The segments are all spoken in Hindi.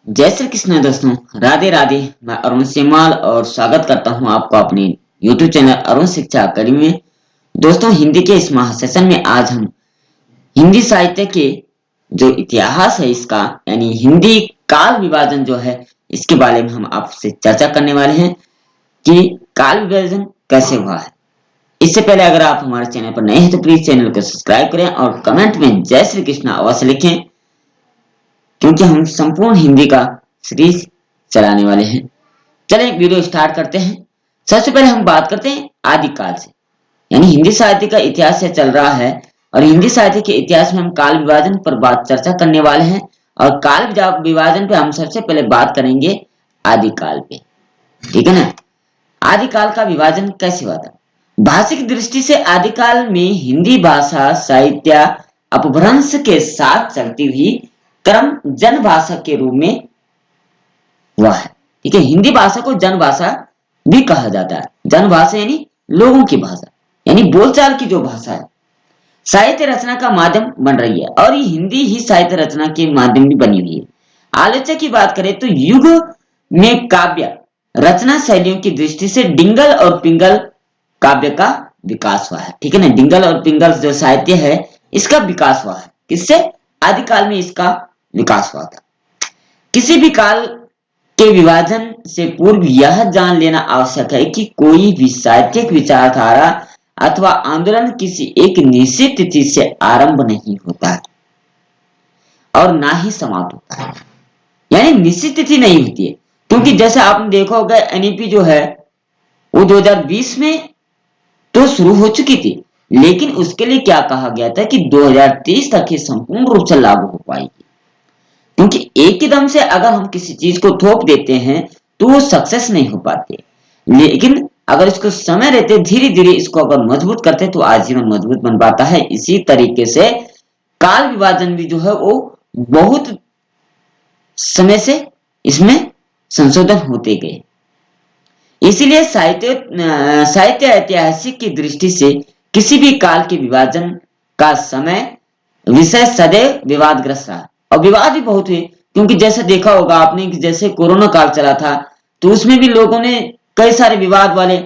जय श्री कृष्ण दोस्तों। राधे राधे। मैं अरुण सेमाल और स्वागत करता हूं आपको अपने YouTube चैनल अरुण शिक्षा अकादमी में। दोस्तों, हिंदी के इस महासेशन में आज हम हिंदी साहित्य के जो इतिहास है इसका यानी हिंदी काल विभाजन जो है इसके बारे में हम आपसे चर्चा करने वाले हैं कि काल विभाजन कैसे हुआ है। इससे पहले अगर आप हमारे चैनल पर नए हैं तो प्लीज चैनल को सब्सक्राइब करें और कमेंट में जय श्री कृष्ण अवश्य लिखें, क्योंकि हम संपूर्ण हिंदी का सीरीज चलाने वाले हैं। चलें वीडियो स्टार्ट करते हैं। सबसे पहले हम बात करते हैं आदिकाल से, यानी हिंदी साहित्य का इतिहास से चल रहा है और हिंदी साहित्य के इतिहास में हम काल विभाजन पर बात चर्चा करने वाले हैं। और काल विभाजन पे हम सबसे पहले बात करेंगे आदिकाल पे, ठीक है ना। आदिकाल का विभाजन कैसे हुआ था? भाषिक दृष्टि से आदिकाल में हिंदी भाषा साहित्य अपभ्रंश के साथ चलती हुई क्रम जनभाषा के रूप में हुआ है। ठीक है, हिंदी भाषा को जनभाषा भी कहा जाता है। जनभाषा यानी लोगों की भाषा, यानी बोलचाल की जो भाषा है, साहित्य रचना का माध्यम बन रही है और ये हिंदी ही साहित्य रचना के माध्यम भी बनी हुई है। आलोचक की बात करें तो युग में काव्य रचना शैलियों की दृष्टि से डिंगल और पिंगल काव्य का विकास हुआ है। ठीक है ना, डिंगल और पिंगल जो साहित्य है इसका विकास हुआ है। किससे? आदिकाल में इसका विकास हुआ था। किसी भी काल के विभाजन से पूर्व यह जान लेना आवश्यक है कि कोई भी साहित्यिक विचारधारा अथवा आंदोलन किसी एक निश्चित तिथि से आरंभ नहीं होता है और ना ही समाप्त होता है, यानी निश्चित तिथि नहीं होती है। क्योंकि जैसे आपने देखा होगा एनईपी जो है वो 2020 में तो शुरू हो चुकी थी, लेकिन उसके लिए क्या कहा गया था कि 2030 तक ये संपूर्ण रूप से लागू हो पाएगी। क्योंकि एक ही दम से अगर हम किसी चीज को थोप देते हैं तो वो सक्सेस नहीं हो पाती, लेकिन अगर इसको समय रहते धीरे धीरे इसको अगर मजबूत करते तो आजीवन मजबूत बन पाता है। इसी तरीके से काल विभाजन भी जो है वो बहुत समय से इसमें संशोधन होते गए। इसीलिए साहित्य ऐतिहासिक की दृष्टि से किसी भी काल के विभाजन का समय विषय सदैव विवादग्रस्त रहा और विवाद भी बहुत हुए। क्योंकि जैसे देखा होगा आपने कि जैसे कोरोना काल चला था तो उसमें भी लोगों ने कई सारे विवाद वाले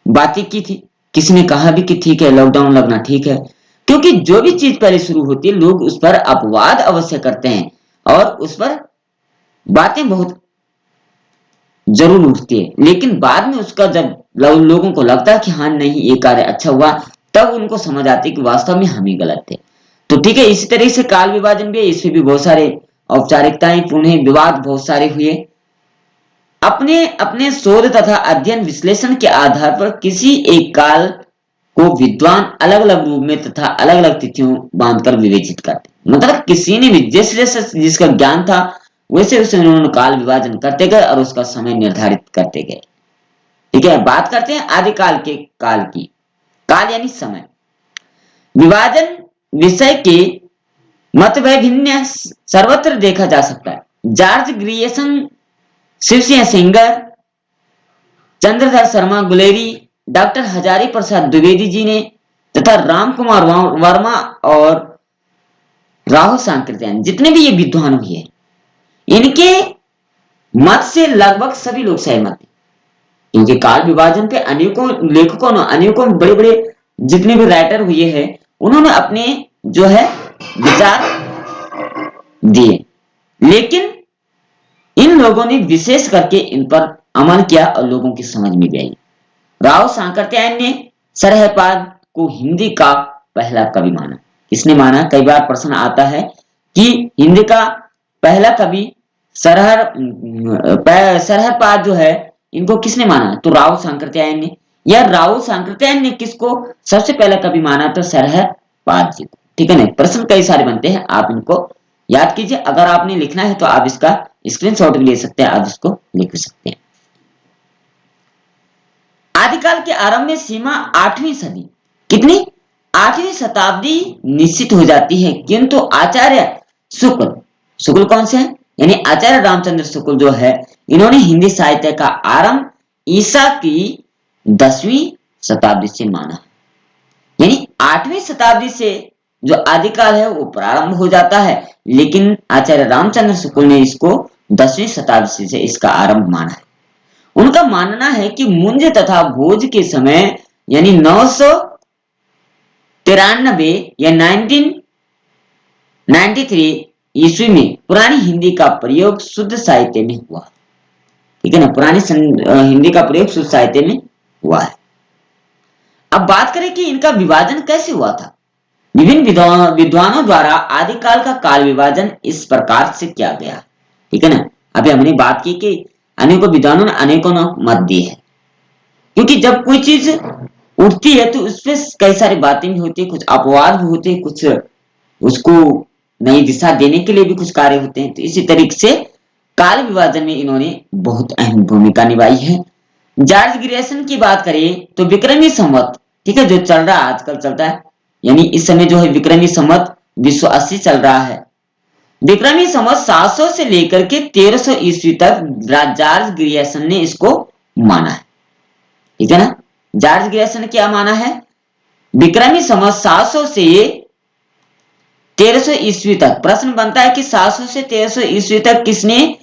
बातें की थी। किसी ने कहा भी कि ठीक है लॉकडाउन लगना ठीक है, क्योंकि जो भी चीज पहले शुरू होती है लोग उस पर अपवाद अवश्य करते हैं और उस पर बातें बहुत जरूर उठती है, लेकिन बाद में उसका जब लोगों को लगता है कि हाँ नहीं ये कार्य अच्छा हुआ, तब उनको समझ आती है कि वास्तव में हम ही गलत थे। तो ठीक है, इसी तरह से काल विभाजन भी है, इसमें भी बहुत सारे औपचारिकताएं पूर्ण विवाद बहुत सारे हुए। अपने अपने शोध तथा अध्ययन विश्लेषण के आधार पर किसी एक काल को विद्वान अलग अलग रूप में तथा अलग अलग तिथियों बांधकर विवेचित करते। मतलब किसी ने भी जैसे जैसे जिसका ज्ञान था वैसे वैसे उन्होंने काल विभाजन करते गए और उसका समय निर्धारित करते गए। ठीक है, बात करते हैं आदिकाल के काल की। काल यानी समय। विभाजन विषय के मत वैभिन्न सर्वत्र देखा जा सकता है। George Grierson, Shivsingh Sengar, Chandradhar Sharma Guleri, doctor Hazari Prasad Dwivedi ji ने तथा राम कुमार वर्मा और राहुल सांकृत्यायन, जितने भी ये विद्वान हुए इनके मत से लगभग सभी लोग सहमत थे। क्योंकि काल विभाजन पे अनेकों लेखकों ने अनेकों बड़े बड़े जितने भी राइटर हुए हैं उन्होंने अपने जो है विचार दिए, लेकिन इन लोगों ने विशेष करके इन पर अमल किया और लोगों की समझ में भी आई। राव सांकृत्यायन ने सरहपाद को हिंदी का पहला कवि माना। किसने माना? कई बार प्रश्न आता है कि हिंदी का पहला कवि सरहपाद जो है इनको किसने माना? तो राव सांकृत्यायन ने। या राव सांकृत्यायन ने किसको सबसे पहला कवि माना? तो सरहपाद जी को। ठीक है ना, प्रश्न कई सारे बनते हैं, आप इनको याद कीजिए। अगर आपने लिखना है तो आप इसका स्क्रीनशॉट भी ले सकते हैं, आप इसको लिख सकते हैं। आदिकाल के आरंभ में सीमा 8वीं सदी, कितनी? 8वीं शताब्दी निश्चित हो जाती है, किंतु आचार्य शुक्ल, शुक्ल कौन से हैं? यानी आचार्य रामचंद्र शुक्ल जो है इन्होंने हिंदी साहित्य का आरंभ ईसा की 10वीं शताब्दी से माना। यानी 8वीं शताब्दी से जो आदिकाल है वो प्रारंभ हो जाता है, लेकिन आचार्य रामचंद्र शुक्ल ने इसको 10वीं शताब्दी से इसका आरंभ माना है। उनका मानना है कि मुंज तथा भोज के समय यानी 993 या 1993 ईस्वी में पुरानी हिंदी का प्रयोग शुद्ध साहित्य में हुआ। ठीक है ना, पुरानी हिंदी का प्रयोग शुद्ध साहित्य में हुआ है। अब बात करें कि इनका विभाजन कैसे हुआ था। विभिन्न विद्वानों द्वारा आदिकाल का काल विभाजन इस प्रकार से किया गया। ठीक है ना, अभी हमने बात की कि अनेकों विद्वानों ने अनेकों मत दिए हैं, क्योंकि जब कोई चीज उठती है तो उसमें कई सारी बातें भी होती है, कुछ अपवाद भी होते हैं, कुछ उसको नई दिशा देने के लिए भी कुछ कार्य होते हैं। तो इसी तरीके से काल विभाजन में इन्होंने बहुत अहम भूमिका निभाई है। जॉर्ज ग्रियर्सन की बात करें तो विक्रमी संवत, ठीक है, जो चल रहा है आजकल चलता है, यानी इस समय जो है विक्रमी संवत 280 चल रहा है। विक्रमी संवत 700 से लेकर के 1300 ईस्वी तक जॉर्ज ग्रियर्सन ने इसको माना है। ठीक है ना, जॉर्ज ग्रियर्सन ने क्या माना है, विक्रमी संवत 700 से 1300 ईस्वी तक। प्रश्न बनता है कि 700 से 1300 ईस्वी तक किसने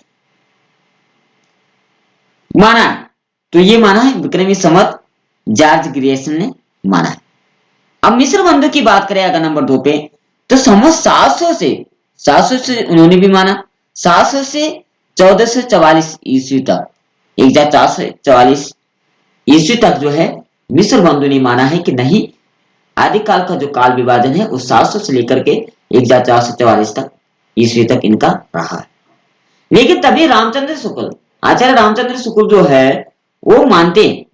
माना, तो ये माना है विक्रमी संवत जॉर्ज ग्रियर्सन ने माना है। अब मिस्र बंधु की बात करें अगर नंबर 2 पे, तो संवत 700 से उन्होंने भी माना। 700 से 1444 ईस्वी तक, 1444 ईस्वी तक जो है मिस्र बंधु ने माना है कि नहीं, आदिकाल का जो काल विभाजन है वो 700 से लेकर के 1444 तक ईस्वी तक इनका रहा है। लेकिन तभी रामचंद्र शुक्ल, आचार्य रामचंद्र शुक्ल जो है वो मानते हैं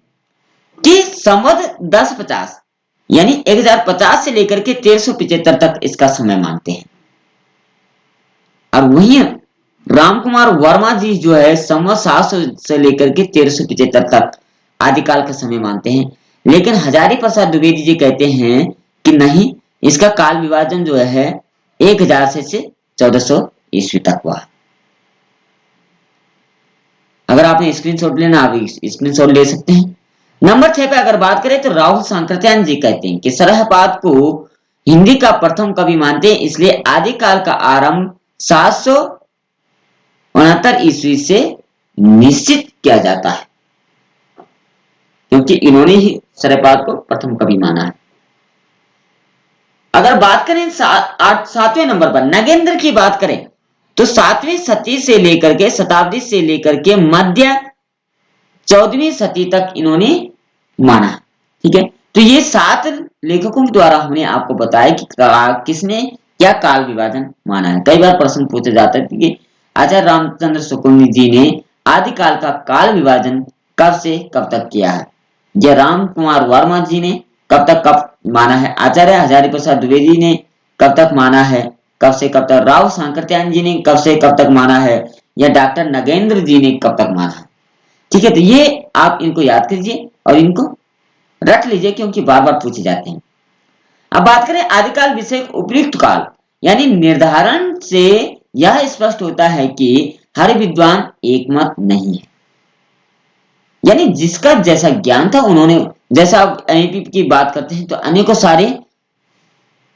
कि संवत 1050 यानी 1050 से लेकर के 1375 तक इसका समय मानते हैं। और वहीं रामकुमार वर्मा जी जो है संवत 700 से लेकर के 1375 तक आदिकाल का समय मानते हैं। लेकिन हजारी प्रसाद द्विवेदी जी कहते हैं कि नहीं, इसका काल विभाजन जो है 1000 से 1400 ईस्वी तक हुआ। अगर आपने स्क्रीनशॉट लेना, आप स्क्रीनशॉट ले सकते हैं। नंबर 6 पे अगर बात करें तो राहुल सांकृत्यायन जी कहते हैं कि सरहपाद को हिंदी का प्रथम कवि मानते हैं, इसलिए आदिकाल का आरंभ 769 ईस्वी से निश्चित किया जाता है, क्योंकि इन्होंने ही सरहपाद को प्रथम कवि माना है। अगर बात करें 7वें नंबर पर नगेंद्र की बात करें तो 7वीं शती से लेकर के शताब्दी से लेकर के मध्य 14वीं शती तक इन्होंने माना। ठीक है, तो ये 7 लेखकों द्वारा हमने आपको बताया कि किसने क्या काल विभाजन माना है। कई बार प्रश्न पूछा जाता है कि आचार्य रामचंद्र शुक्ल जी ने आदिकाल का काल विभाजन कब से कब तक किया है, या राम कुमार वर्मा जी ने कब तक कब माना है, आचार्य हजारी प्रसाद द्विवेदी ने कब तक माना है, कब से कब तक राव सांकृत्यायन जी ने कब से कब तक माना है, या डॉक्टर नगेंद्र जी ने कब तक माना है। ठीक है, तो ये आप इनको याद कीजिए और इनको रख लीजिए, क्योंकि बार बार पूछे जाते हैं। अब बात करें आदिकाल विषय उपयुक्त काल, यानी निर्धारण से यह स्पष्ट होता है कि हर विद्वान एक मत नहीं है, यानी जिसका जैसा ज्ञान था उन्होंने, जैसा आप एनईपी की बात करते हैं तो अनेकों सारे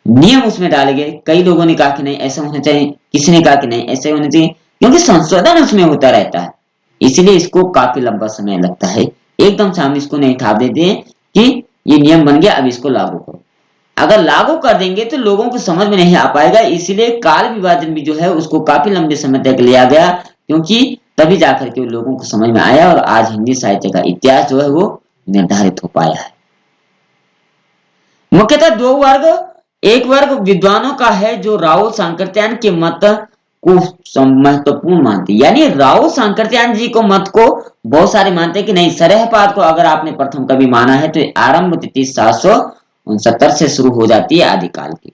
नियम उसमें डाले गए। कई लोगों ने कहा कि नहीं ऐसा होना चाहिए, किसी ने कहा कि नहीं ऐसे होना चाहिए, क्योंकि संशोधन उसमें होता रहता है, इसलिए इसको काफी लंबा समय लगता है। एकदम से हम इसको नहीं ठाप देते हैं कि ये नियम बन गया अब इसको लागू करो। अगर लागू कर देंगे तो लोगों को समझ में नहीं आ पाएगा, इसलिए काल विभाजन भी जो है उसको काफी लंबे समय तक लिया गया, क्योंकि तभी जाकर के लोगों को समझ में आया और आज हिंदी साहित्य का इतिहास जो है वो निर्धारित हो पाया है। मुख्यतः 2 वर्ग, एक वर्ग विद्वानों का है जो राहुल सांकृत्यायन के मत को महत्वपूर्ण मानते, यानी राहुल सांकृत्यायन जी को मत को बहुत सारे मानते कि नहीं, सरहपाद को अगर आपने प्रथम कवि माना है तो आरंभ तिथि 769 से शुरू हो जाती है आदिकाल की।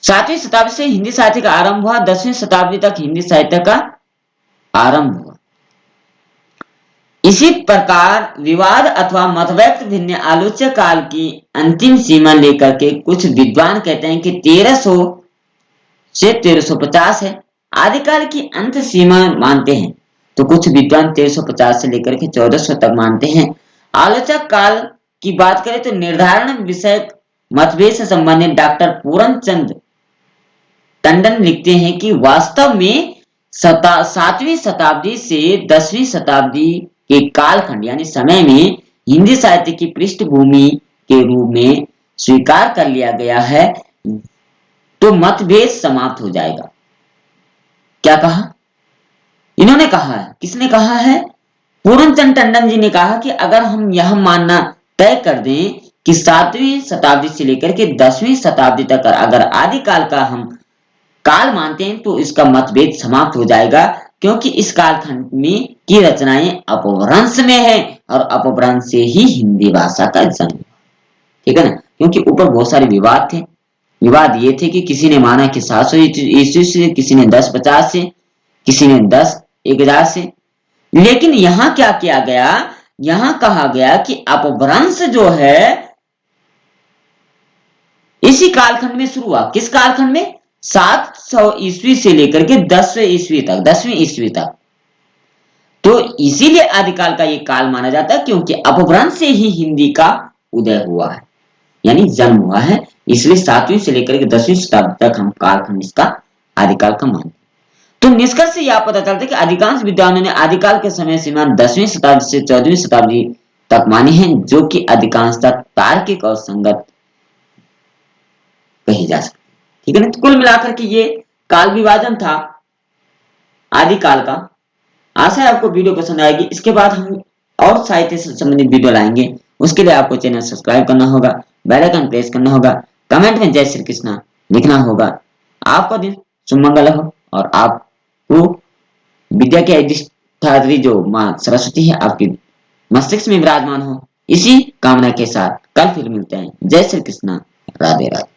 7वीं शताब्दी से हिंदी साहित्य का आरंभ हुआ, 10वीं शताब्दी तक हिंदी साहित्य का आरंभ हुआ। इसी प्रकार विवाद अथवा मतव्यक्त भिन्न आलोच्य काल की अंतिम सीमा लेकर के कुछ विद्वान कहते हैं कि 1300 से 1350 है, आदिकाल की अंत सीमा मानते हैं, तो कुछ विद्वान 1350 से लेकर के 1400 तक मानते हैं। आलोचक काल की बात करें तो निर्धारण विषय मतभेद से संबंधित डॉक्टर पूरन चंद टंडन लिखते हैं कि वास्तव में 7वीं शताब्दी से 10वीं शताब्दी के कालखंड यानी समय में हिंदी साहित्य की पृष्ठभूमि के रूप में स्वीकार कर लिया गया है तो मतभेद समाप्त हो जाएगा। क्या कहा इन्होंने? कहा है, किसने कहा है? पूर्णचंद टंडन जी ने कहा कि अगर हम यह मानना तय कर दें कि 7वीं शताब्दी से लेकर के 10वीं शताब्दी तक अगर आदिकाल का हम काल मानते हैं तो इसका मतभेद समाप्त हो जाएगा, क्योंकि इस कालखंड में की रचनाएं अपभ्रंश में है और अपभ्रंश से ही हिंदी भाषा का जन्म। ठीक है ना, क्योंकि ऊपर बहुत सारे विवाद थे। विवाद ये थे कि किसी ने माना कि 700 ईस्वी से, किसी ने 1050 से, किसी ने 1010 से। लेकिन यहाँ क्या किया गया? यहाँ कहा गया कि अपभ्रंश जो है इसी कालखंड में शुरू हुआ। किस कालखंड में? 700 ईस्वी से लेकर के 10वीं ईस्वी तक। तो इसीलिए आदिकाल का ये काल माना जाता है, क्योंकि अपभ्रंश से ही हिंदी का उदय हुआ है, यानी जन्म हुआ है। इसलिए 7वीं से लेकर के 10वीं शताब्दी तक हम कालखंड इसका आदिकाल का मानते। तो निष्कर्ष से यह पता चलता है कि अधिकांश विद्वानों ने आदिकाल के समय सीमा 10वीं शताब्दी से 14वीं शताब्दी तक मानी है, जो कि अधिकांशतः तार्किक और संगत कही जा सकती। ठीक है ना, तो कुल मिलाकर के ये काल विभाजन था आदिकाल का। आशा है आपको वीडियो पसंद आएगी। इसके बाद हम और साहित्य से संबंधित वीडियो लाएंगे। उसके लिए आपको चैनल सब्सक्राइब करना होगा, बेल आइकन प्रेस करना होगा, कमेंट में जय श्री कृष्णा लिखना होगा। आपका दिन सुमंगल हो और आपको विद्या की अधिष्ठात्री जो माँ सरस्वती है आपकी मस्तिष्क में विराजमान हो। इसी कामना के साथ कल फिर मिलते हैं। जय श्री कृष्णा, राधे राधे।